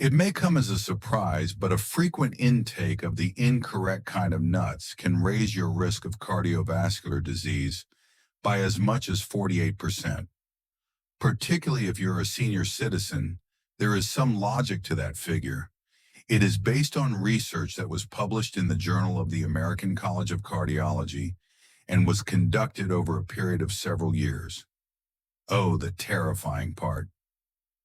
It may come as a surprise, but a frequent intake of the incorrect kind of nuts can raise your risk of cardiovascular disease by as much as 48%. Particularly if you're a senior citizen, there is some logic to that figure. It is based on research that was published in the Journal of the American College of Cardiology and was conducted over a period of several years. Oh, the terrifying part.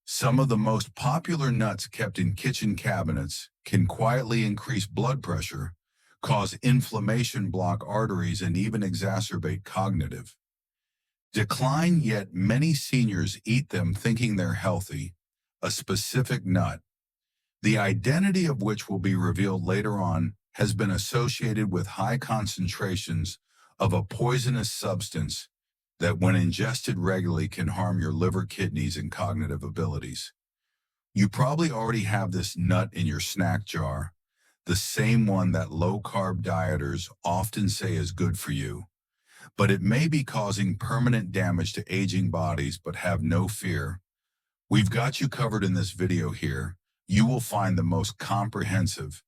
Some of the most popular nuts kept in kitchen cabinets can quietly increase blood pressure, cause inflammation, block arteries, and even exacerbate cognitive decline, yet many seniors eat them thinking they're healthy. A specific nut, the identity of which will be revealed later on, has been associated with high concentrations of a poisonous substance that, when ingested regularly, can harm your liver, kidneys, and cognitive abilities. You probably already have this nut in your snack jar, the same one that low-carb dieters often say is good for you. But it may be causing permanent damage to aging bodies. But have no fear. We've got you covered in this video here. You will find the most comprehensive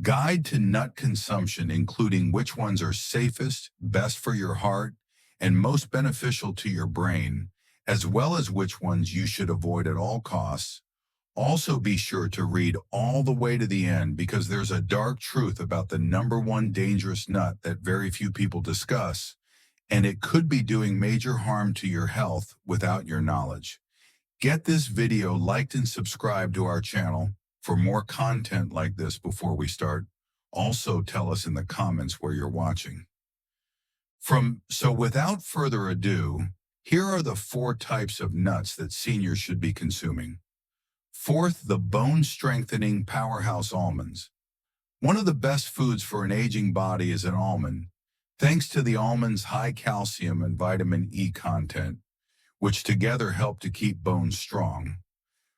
guide to nut consumption, including which ones are safest, best for your heart, and most beneficial to your brain, as well as which ones you should avoid at all costs. Also, be sure to read all the way to the end, because there's a dark truth about the #1 dangerous nut that very few people discuss, and it could be doing major harm to your health without your knowledge. Get this video liked and subscribe to our channel for more content like this before we start. Also, tell us in the comments where you're watching from. So without further ado, here are the 4 types of nuts that seniors should be consuming. Fourth, the bone-strengthening powerhouse almonds. One of the best foods for an aging body is an almond, thanks to the almond's high calcium and vitamin E content, which together help to keep bones strong.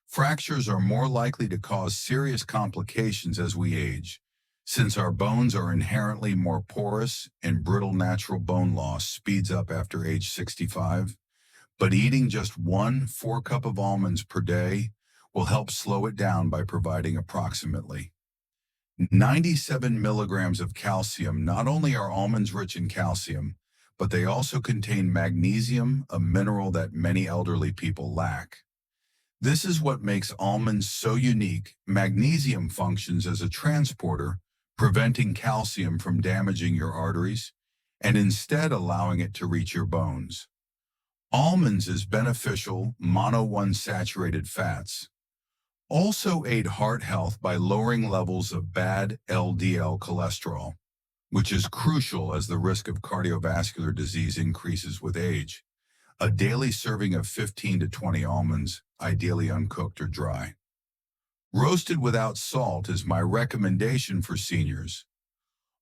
Fractures are more likely to cause serious complications as we age, since our bones are inherently more porous and brittle. Natural bone loss speeds up after age 65, but eating just 1 cup of almonds per day will help slow it down by providing approximately 97 milligrams of calcium. Not only are almonds rich in calcium, but they also contain magnesium, a mineral that many elderly people lack. This is what makes almonds so unique. Magnesium functions as a transporter, preventing calcium from damaging your arteries and instead allowing it to reach your bones. Almonds is beneficial monounsaturated fats. Also aid heart health by lowering levels of bad LDL cholesterol, which is crucial as the risk of cardiovascular disease increases with age. A daily serving of 15 to 20 almonds, ideally uncooked or dry, roasted without salt, is my recommendation for seniors.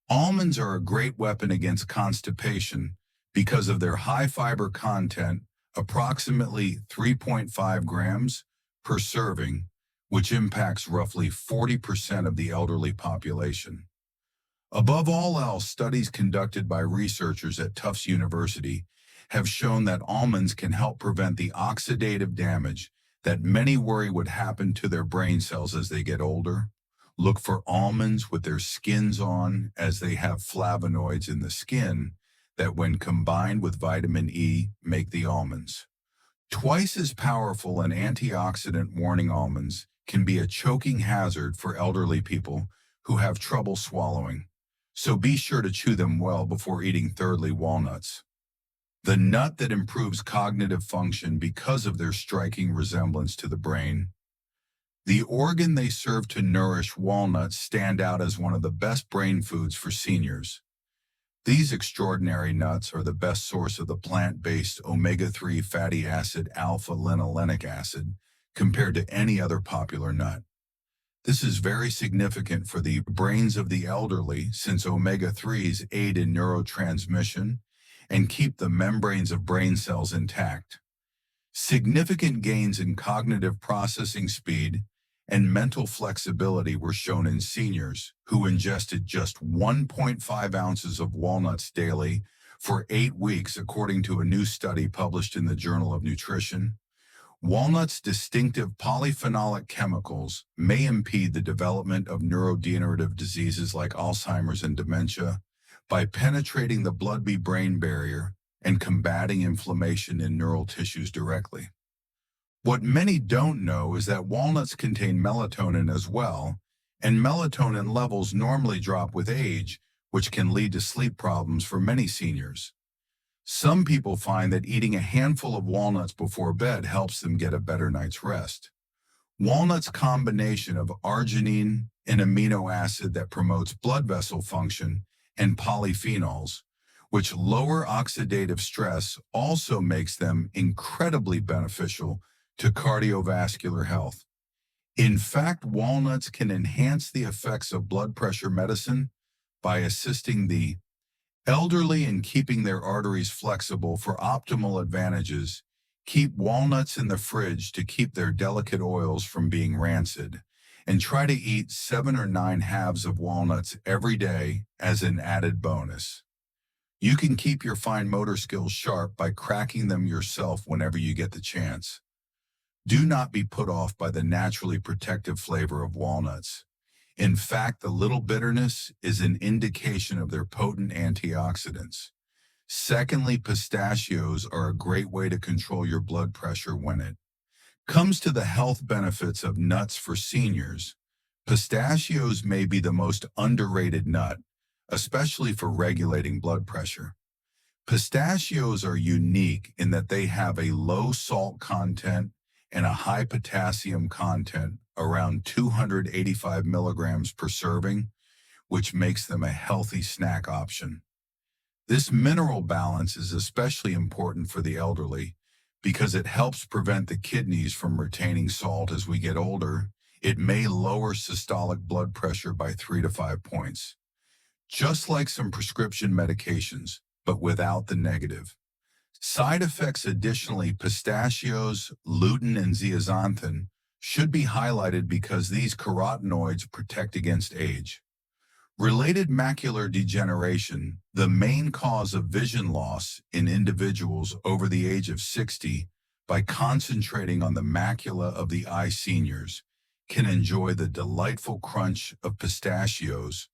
Almonds are a great weapon against constipation because of their high fiber content, approximately 3.5 grams per serving, which impacts roughly 40% of the elderly population. Above all else, studies conducted by researchers at Tufts University have shown that almonds can help prevent the oxidative damage that many worry would happen to their brain cells as they get older. Look for almonds with their skins on, as they have flavonoids in the skin that, when combined with vitamin E, make the almonds twice as powerful. An antioxidant. Warning: almonds can be a choking hazard for elderly people who have trouble swallowing, so be sure to chew them well before eating. Thirdly, walnuts. The nut that improves cognitive function because of their striking resemblance to the brain. The organ they serve to nourish. Walnuts stand out as one of the best brain foods for seniors. These extraordinary nuts are the best source of the plant-based omega-3 fatty acid alpha-linolenic acid compared to any other popular nut. This is very significant for the brains of the elderly, since omega-3s aid in neurotransmission and keep the membranes of brain cells intact. Significant gains in cognitive processing speed and mental flexibility were shown in seniors who ingested just 1.5 ounces of walnuts daily for 8 weeks, according to a new study published in the Journal of Nutrition. Walnuts' distinctive polyphenolic chemicals may impede the development of neurodegenerative diseases like Alzheimer's and dementia by penetrating the blood-brain barrier and combating inflammation in neural tissues directly. What many don't know is that walnuts contain melatonin as well, and melatonin levels normally drop with age, which can lead to sleep problems for many seniors. Some people find that eating a handful of walnuts before bed helps them get a better night's rest. Walnuts' combination of arginine, an amino acid that promotes blood vessel function, and polyphenols, which lower oxidative stress, also makes them incredibly beneficial to cardiovascular health. In fact, walnuts can enhance the effects of blood pressure medicine by assisting the elderly in keeping their arteries flexible for optimal advantages. Keep walnuts in the fridge to keep their delicate oils from being rancid, and try to eat 7 or 9 halves of walnuts every day as an added bonus. You can keep your fine motor skills sharp by cracking them yourself whenever you get the chance. Do not be put off by the naturally protective flavor of walnuts. In fact, the little bitterness is an indication of their potent antioxidants. Secondly, pistachios are a great way to control your blood pressure when it comes to the health benefits of nuts for seniors. Pistachios may be the most underrated nut, especially for regulating blood pressure. Pistachios are unique in that they have a low salt content and a high potassium content, around 285 milligrams per serving, which makes them a healthy snack option. This mineral balance is especially important for the elderly because it helps prevent the kidneys from retaining salt as we get older. It may lower systolic blood pressure by 3 to 5 points, just like some prescription medications, but without the negative side effects. Additionally, pistachios, lutein, and zeaxanthin should be highlighted because these carotenoids protect against age. Related macular degeneration, the main cause of vision loss in individuals over the age of 60, by concentrating on the macula of the eye. Seniors can enjoy the delightful crunch of pistachios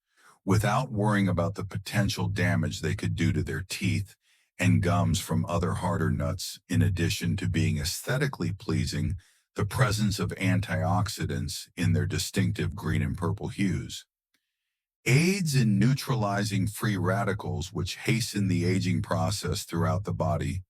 without worrying about the potential damage they could do to their teeth and gums from other harder nuts. In addition to being aesthetically pleasing, the presence of antioxidants in their distinctive green and purple hues aids in neutralizing free radicals, which hasten the aging process throughout the body.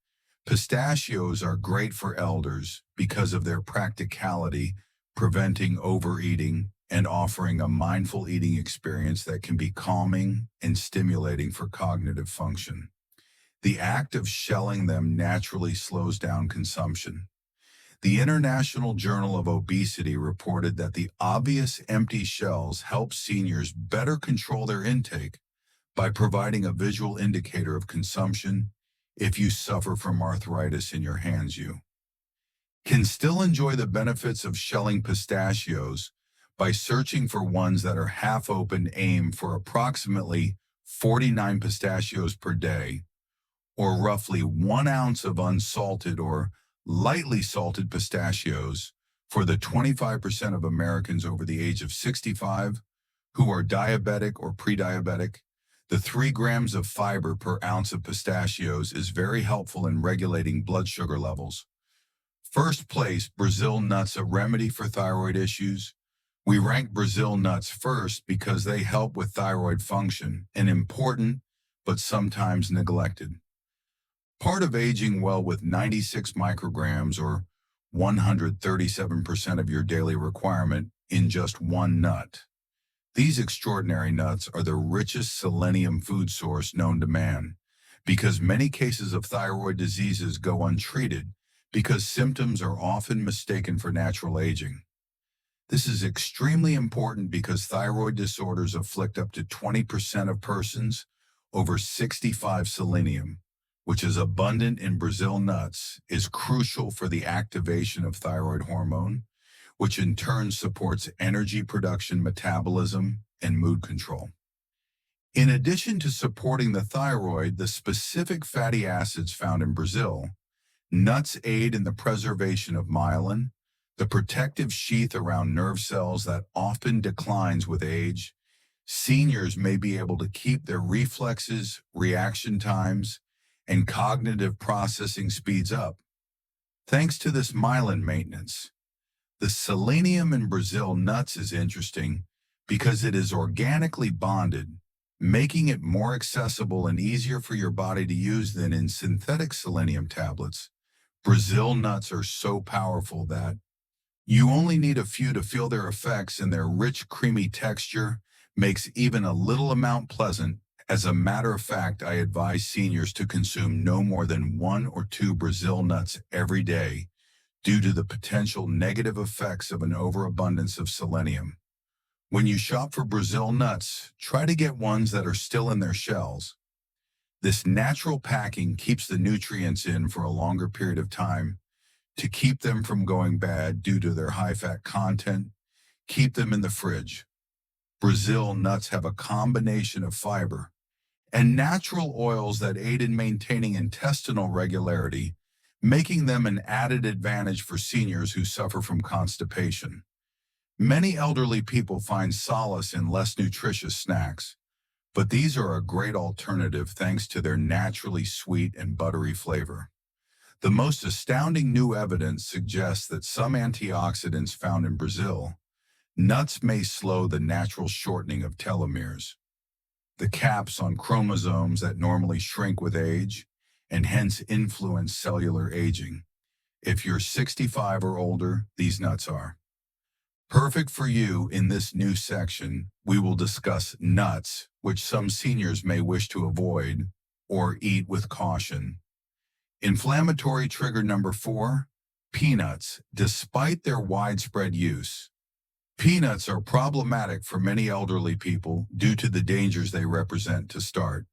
Pistachios are great for elders because of their practicality, preventing overeating and offering a mindful eating experience that can be calming and stimulating for cognitive function. The act of shelling them naturally slows down consumption. The International Journal of Obesity reported that the obvious empty shells help seniors better control their intake by providing a visual indicator of consumption. If you suffer from arthritis in your hands, you can still enjoy the benefits of shelling pistachios by searching for ones that are half open. Aim for approximately 49 pistachios per day, or roughly 1 ounce of unsalted or lightly salted pistachios for the 25% of Americans over the age of 65 who are diabetic or pre-diabetic. The 3 grams of fiber per ounce of pistachios is very helpful in regulating blood sugar levels. First place, Brazil nuts, a remedy for thyroid issues. We rank Brazil nuts first because they help with thyroid function, an important but sometimes neglected part of aging well, with 96 micrograms or 137% of your daily requirement in just one nut. These extraordinary nuts are the richest selenium food source known to man, because many cases of thyroid diseases go untreated because symptoms are often mistaken for natural aging. This is extremely important because thyroid disorders afflict up to 20% of persons over 65. Selenium, which is abundant in Brazil nuts, is crucial for the activation of thyroid hormone, which in turn supports energy production, metabolism, and mood control. In addition to supporting the thyroid, the specific fatty acids found in Brazil Nuts aid in the preservation of myelin, the protective sheath around nerve cells that often declines with age. Seniors may be able to keep their reflexes, reaction times, and cognitive processing speeds up, thanks to this myelin maintenance. The selenium in Brazil nuts is interesting because it is organically bonded, making it more accessible and easier for your body to use than in synthetic selenium tablets. Brazil nuts are so powerful that you only need a few to feel their effects, and their rich, creamy texture makes even a little amount pleasant. As a matter of fact, I advise seniors to consume no more than 1 or 2 Brazil nuts every day due to the potential negative effects of an overabundance of selenium. When you shop for Brazil nuts, try to get ones that are still in their shells. This natural packing keeps the nutrients in for a longer period of time to keep them from going bad due to their high-fat content. Keep them in the fridge. Brazil nuts have a combination of fiber and natural oils that aid in maintaining intestinal regularity, making them an added advantage for seniors who suffer from constipation. Many elderly people find solace in less nutritious snacks, but these are a great alternative thanks to their naturally sweet and buttery flavor. The most astounding new evidence suggests that some antioxidants found in Brazil nuts may slow the natural shortening of telomeres, the caps on chromosomes that normally shrink with age and hence influence cellular aging. If you're 65 or older, these nuts are perfect for you. In this new section, we will discuss nuts, which some seniors may wish to avoid or eat with caution. Inflammatory trigger number 4, peanuts. Despite their widespread use, peanuts are problematic for many elderly people due to the dangers they represent. To start,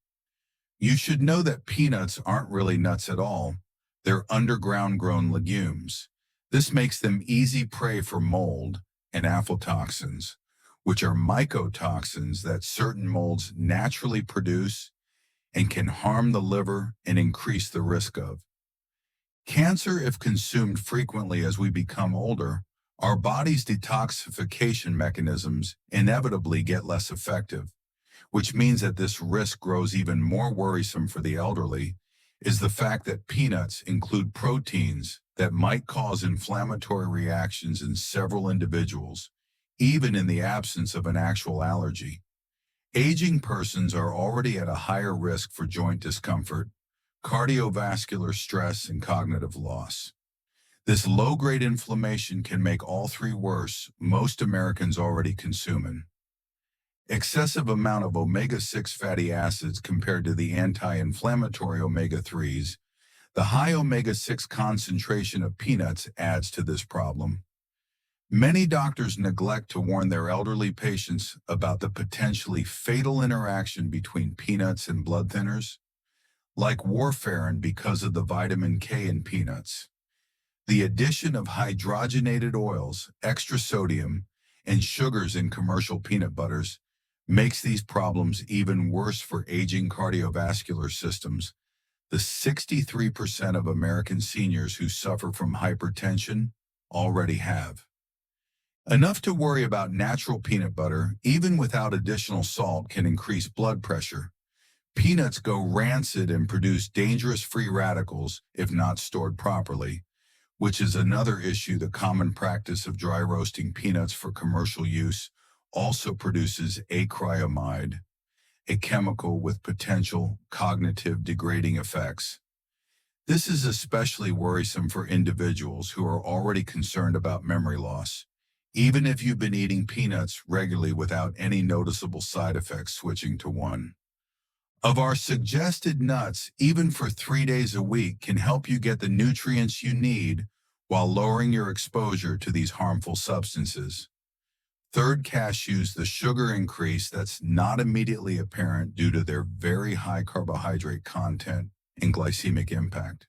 you should know that peanuts aren't really nuts at all. They're underground grown legumes. This makes them easy prey for mold and aflatoxins, which are mycotoxins that certain molds naturally produce and can harm the liver and increase the risk of cancer if consumed frequently. As we become older, our body's detoxification mechanisms inevitably get less effective, which means that this risk grows. Even more worrisome for the elderly is the fact that peanuts include proteins that might cause inflammatory reactions in several individuals, even in the absence of an actual allergy. Aging persons are already at a higher risk for joint discomfort, cardiovascular stress, and cognitive loss. This low-grade inflammation can make all three worse. Most Americans already consuming excessive amount of omega-6 fatty acids compared to the anti-inflammatory omega-3s. The high omega-6 concentration of peanuts adds to this problem. Many doctors neglect to warn their elderly patients about the potentially fatal interaction between peanuts and blood thinners, like warfarin, because of the vitamin K in peanuts. The addition of hydrogenated oils, extra sodium, and sugars in commercial peanut butters makes these problems even worse for aging cardiovascular systems. The 63% of American seniors who suffer from hypertension already have enough to worry about. Natural peanut butter, even without additional salt, can increase blood pressure. Peanuts go rancid and produce dangerous free radicals if not stored properly, which is another issue. The common practice of dry roasting peanuts for commercial use also produces acrylamide, a chemical with potential cognitive degrading effects. This is especially worrisome for individuals who are already concerned about memory loss. Even if you've been eating peanuts regularly without any noticeable side effects, switching to one of our suggested nuts, even for 3 days a week, can help you get the nutrients you need while lowering your exposure to these harmful substances. Third, cashews. The sugar increase that's not immediately apparent due to their very high carbohydrate content and glycemic impact.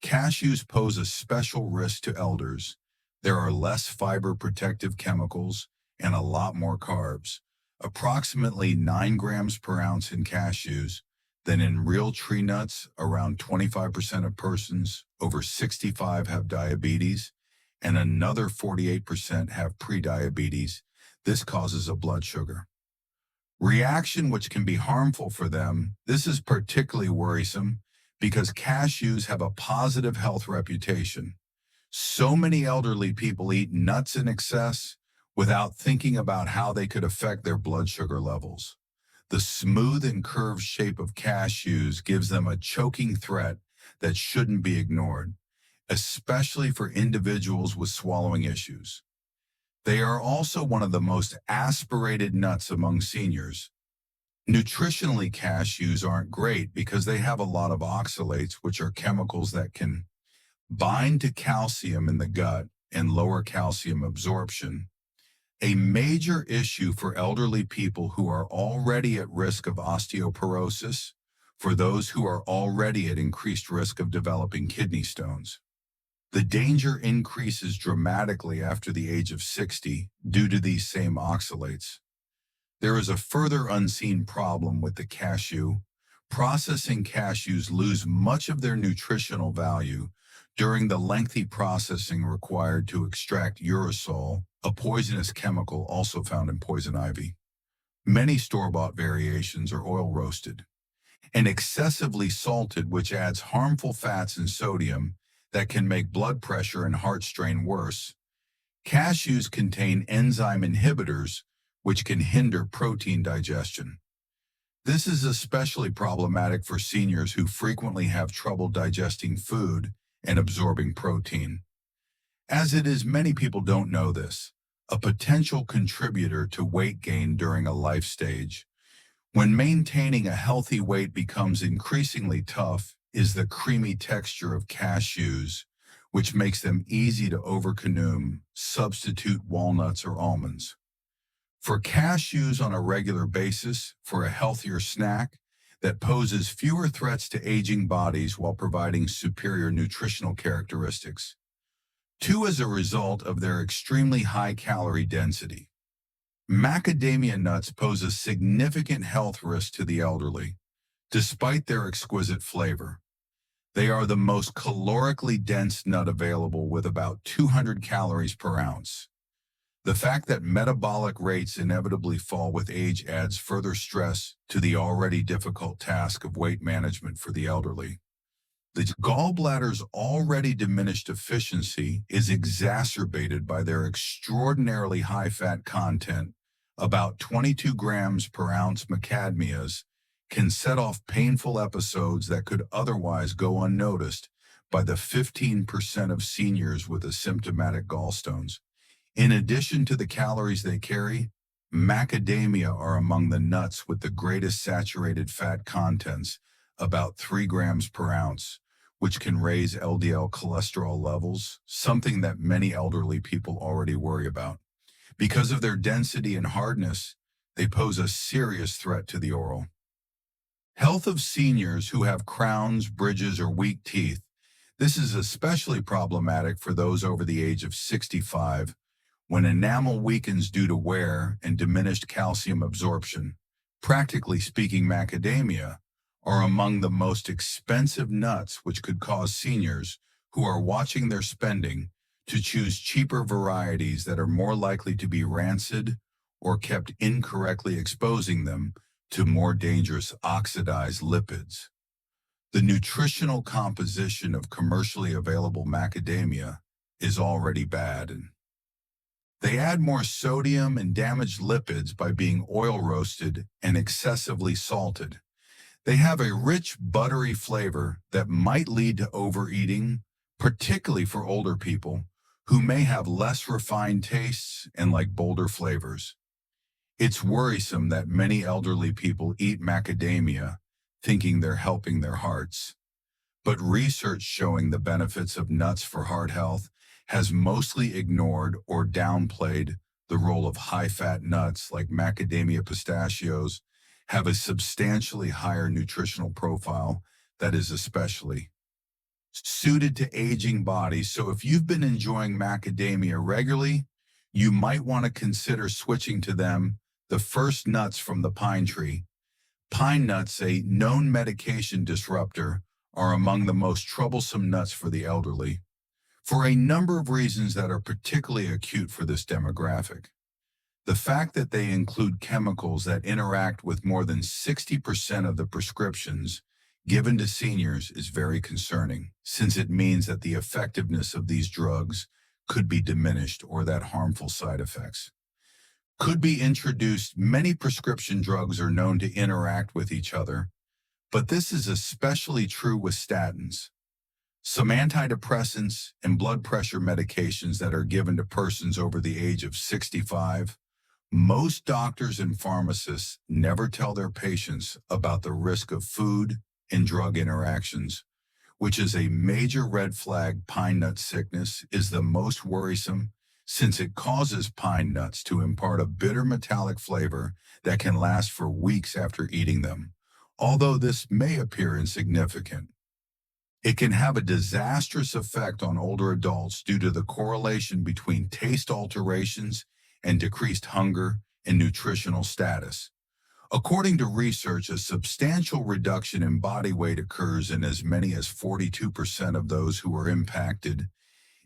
Cashews pose a special risk to elders. There are less fiber protective chemicals and a lot more carbs, approximately 9 grams per ounce in cashews. then in real tree nuts, around 25% of persons over 65 have diabetes, and another 48% have prediabetes. This causes a blood sugar reaction which can be harmful for them. This is particularly worrisome because cashews have a positive health reputation. So many elderly people eat nuts in excess without thinking about how they could affect their blood sugar levels. The smooth and curved shape of cashews gives them a choking threat that shouldn't be ignored, especially for individuals with swallowing issues. They are also one of the most aspirated nuts among seniors. Nutritionally, cashews aren't great because they have a lot of oxalates, which are chemicals that can bind to calcium in the gut and lower calcium absorption. A major issue for elderly people who are already at risk of osteoporosis, for those who are already at increased risk of developing kidney stones. The danger increases dramatically after the age of 60 due to these same oxalates. There is a further unseen problem with the cashew. Processing cashews lose much of their nutritional value during the lengthy processing required to extract urushiol, a poisonous chemical also found in poison ivy. Many store-bought variations are oil roasted and excessively salted, which adds harmful fats and sodium that can make blood pressure and heart strain worse. Cashews contain enzyme inhibitors, which can hinder protein digestion. This is especially problematic for seniors who frequently have trouble digesting food and absorbing protein. As it is, many people don't know this, a potential contributor to weight gain during a life stage. When maintaining a healthy weight becomes increasingly tough is the creamy texture of cashews, which makes them easy to overconsume. Substitute walnuts or almonds. For cashews on a regular basis, for a healthier snack that poses fewer threats to aging bodies while providing superior nutritional characteristics. 2. As a result of their extremely high calorie density. Macadamia nuts pose a significant health risk to the elderly, despite their exquisite flavor. They are the most calorically dense nut available with about 200 calories per ounce. The fact that metabolic rates inevitably fall with age adds further stress to the already difficult task of weight management for the elderly. The gallbladder's already diminished efficiency is exacerbated by their extraordinarily high fat content. About 22 grams per ounce macadamias can set off painful episodes that could otherwise go unnoticed by the 15% of seniors with asymptomatic gallstones. In addition to the calories they carry, macadamia are among the nuts with the greatest saturated fat contents, about 3 grams per ounce, which can raise LDL cholesterol levels, something that many elderly people already worry about. Because of their density and hardness, they pose a serious threat to the oral health of seniors who have crowns, bridges, or weak teeth. This is especially problematic for those over the age of 65, when enamel weakens due to wear and diminished calcium absorption. Practically speaking, macadamia are among the most expensive nuts, which could cause seniors who are watching their spending to choose cheaper varieties that are more likely to be rancid or kept incorrectly, exposing them to more dangerous oxidized lipids. The nutritional composition of commercially available macadamia is already bad, and they add more sodium and damaged lipids by being oil roasted and excessively salted. They have a rich, buttery flavor that might lead to overeating, particularly for older people who may have less refined tastes and like bolder flavors. It's worrisome that many elderly people eat macadamia thinking they're helping their hearts. But research showing the benefits of nuts for heart health has mostly ignored or downplayed the role of high-fat nuts like macadamia. Pistachios have a substantially higher nutritional profile that is especially suited to aging bodies. So if you've been enjoying macadamia regularly, you might want to consider switching to them, the first nuts from the pine tree. Pine nuts, a known medication disruptor, are among the most troublesome nuts for the elderly, for a number of reasons that are particularly acute for this demographic. The fact that they include chemicals that interact with more than 60% of the prescriptions given to seniors is very concerning, since it means that the effectiveness of these drugs could be diminished or that harmful side effects could be introduced. Many prescription drugs are known to interact with each other, but this is especially true with statins, some antidepressants, and blood pressure medications that are given to persons over the age of 65. Most doctors and pharmacists never tell their patients about the risk of food and drug interactions, which is a major red flag. Pine nut sickness is the most worrisome since it causes pine nuts to impart a bitter metallic flavor that can last for weeks after eating them. Although this may appear insignificant, it can have a disastrous effect on older adults due to the correlation between taste alterations and decreased hunger and nutritional status. According to research, a substantial reduction in body weight occurs in as many as 42% of those who are impacted.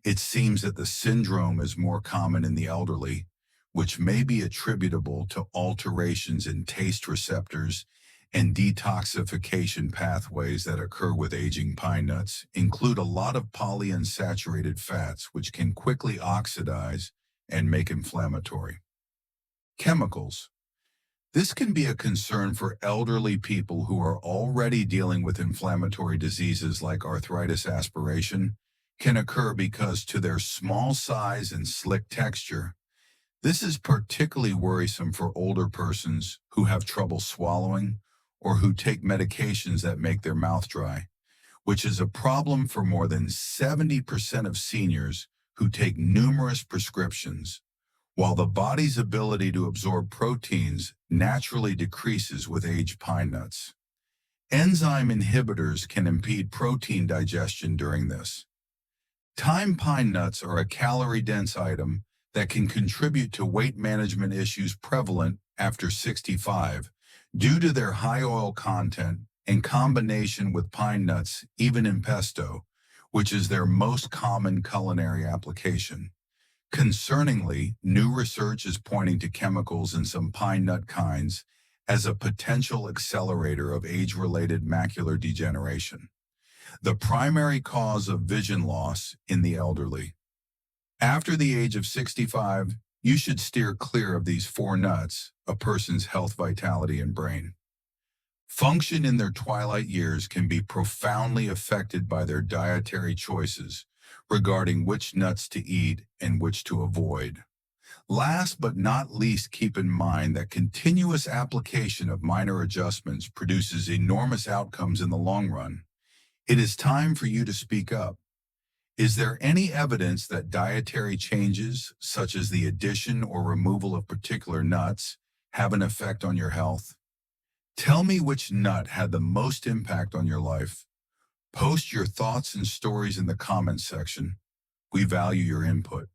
It seems that the syndrome is more common in the elderly, which may be attributable to alterations in taste receptors and detoxification pathways that occur with aging. Pine nuts include a lot of polyunsaturated fats, which can quickly oxidize and make inflammatory chemicals. This can be a concern for elderly people who are already dealing with inflammatory diseases like arthritis. Aspiration can occur because to their small size and slick texture. This is particularly worrisome for older persons who have trouble swallowing or who take medications that make their mouth dry, which is a problem for more than 70% of seniors who take numerous prescriptions. While the body's ability to absorb proteins naturally decreases with age, pine nuts enzyme inhibitors can impede protein digestion during this time. Pine nuts are a calorie-dense item that can contribute to weight management issues prevalent after 65 due to their high oil content in combination with pine nuts, even in pesto, which is their most common culinary application. Concerningly, new research is pointing to chemicals in some pine nut kinds as a potential accelerator of age-related macular degeneration, the primary cause of vision loss in the elderly. After the age of 65, you should steer clear of these four nuts. A person's health, vitality, and brain function in their twilight years can be profoundly affected by their dietary choices regarding which nuts to eat and which to avoid. Last but not least, keep in mind that continuous application of minor adjustments produces enormous outcomes in the long run. It is time for you to speak up. Is there any evidence that dietary changes, such as the addition or removal of particular nuts, have an effect on your health? Tell me which nut had the most impact on your life. Post your thoughts and stories in the comments section. We value your input.